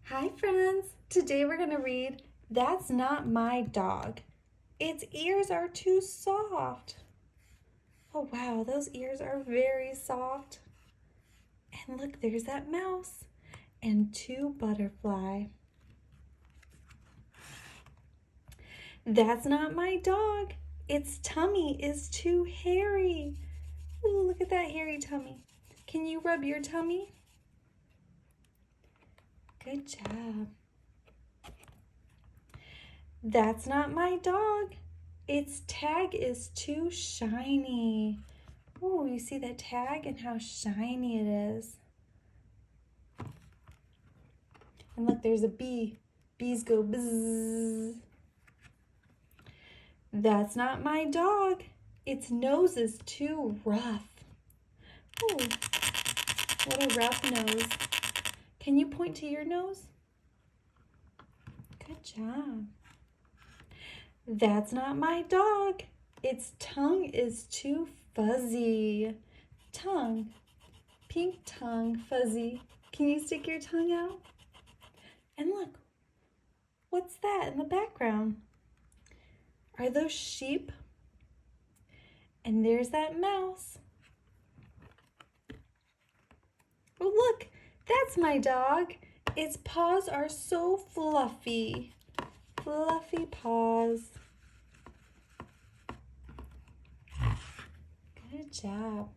Hi friends! Today we're going to read That's Not My Dog. Its ears are too soft. Oh wow, those ears are very soft. And look, there's that mouse and two butterflies. That's not my dog. Its tummy is too hairy. Ooh, look at that hairy tummy. Can you rub your tummy? Good job. That's not my dog. Its tag is too shiny. Oh, you see that tag and how shiny it is. And look, there's a bee. Bees go bzzz. That's not my dog. Its nose is too rough. Oh, what a rough nose. Can you point to your nose? Good job. That's not my dog. Its tongue is too fuzzy. Tongue, pink tongue, fuzzy. Can you stick your tongue out? And look, what's that in the background? Are those sheep? And there's that mouse. Oh, look, that's my dog. Its paws are so fluffy. Fluffy paws. Good job.